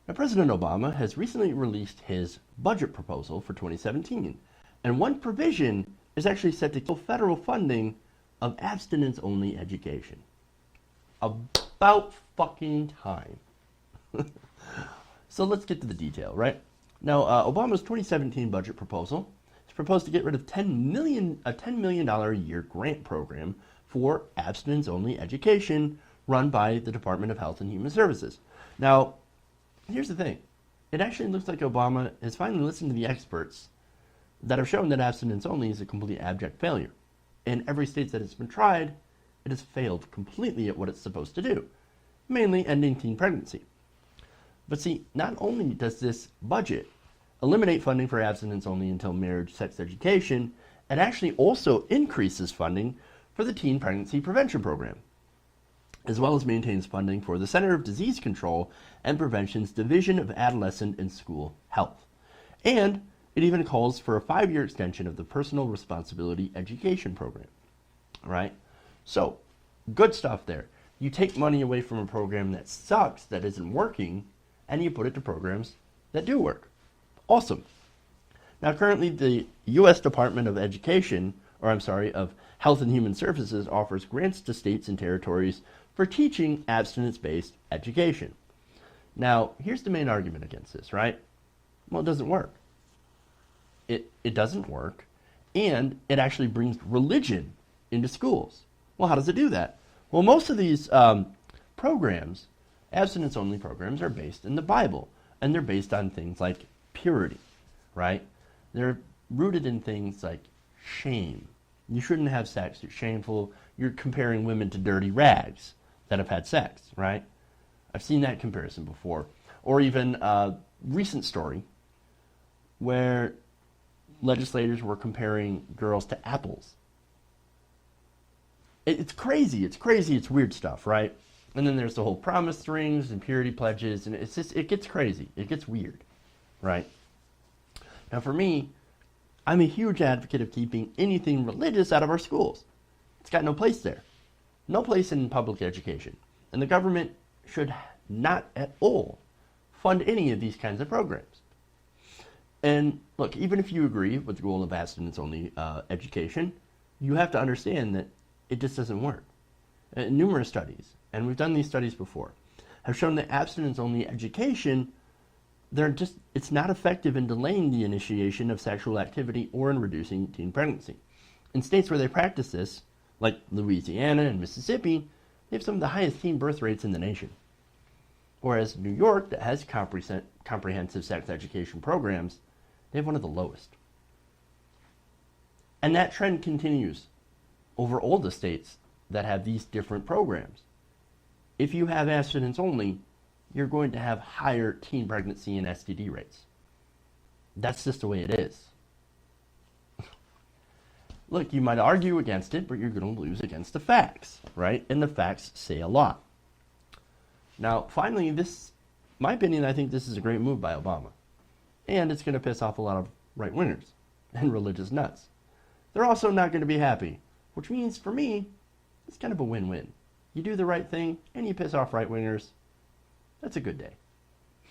Now, President Obama has recently released his budget proposal for 2017, and one provision is actually set to kill federal funding of abstinence-only education. About fucking time. So let's get to the detail, right? Now, Obama's 2017 budget proposal is proposed to get rid of a $10 million a year grant program for abstinence-only education run by the Department of Health and Human Services. Now, here's the thing. It actually looks like Obama has finally listened to the experts that have shown that abstinence-only is a complete abject failure. In every state that it's been tried, it has failed completely at what it's supposed to do, mainly ending teen pregnancy. But see, not only does this budget eliminate funding for abstinence-only-until-marriage sex education, it actually also increases funding for the Teen Pregnancy Prevention Program, as well as maintains funding for the Center of Disease Control and Prevention's Division of Adolescent and School Health. And it even calls for a 5-year extension of the Personal Responsibility Education Program. All right? So, good stuff there. You take money away from a program that sucks, that isn't working, and you put it to programs that do work. Awesome. Now, currently, the U.S. Department of of Health and Human Services offers grants to states and territories for teaching abstinence-based education. Now, here's the main argument against this, right? Well, it doesn't work. It doesn't work, and it actually brings religion into schools. Well, how does it do that? Well, most of these programs, abstinence-only programs, are based in the Bible, and they're based on things like purity, right? They're rooted in things like shame. You shouldn't have sex. You're shameful. You're comparing women to dirty rags that have had sex, right? I've seen that comparison before. Or even a recent story where legislators were comparing girls to apples. It's crazy. It's crazy. It's weird stuff, right? And then there's the whole promise rings and purity pledges, and it gets crazy. It gets weird, right? Now, for me, I'm a huge advocate of keeping anything religious out of our schools. It's got no place there. No place in public education. And the government should not at all fund any of these kinds of programs. And look, even if you agree with the goal of abstinence-only education, you have to understand that it just doesn't work. Numerous studies, and we've done these studies before, have shown that abstinence-only education, it's not effective in delaying the initiation of sexual activity or in reducing teen pregnancy. In states where they practice this, like Louisiana and Mississippi, they have some of the highest teen birth rates in the nation. Whereas New York, that has comprehensive sex education programs, they have one of the lowest. And that trend continues over all the states that have these different programs. If you have abstinence only, you're going to have higher teen pregnancy and STD rates. That's just the way it is. Look, you might argue against it, but you're going to lose against the facts, right? And the facts say a lot. Now, finally, my opinion, I think this is a great move by Obama. And it's going to piss off a lot of right-wingers and religious nuts. They're also not going to be happy, which means, for me, it's kind of a win-win. You do the right thing, and you piss off right-wingers. That's a good day.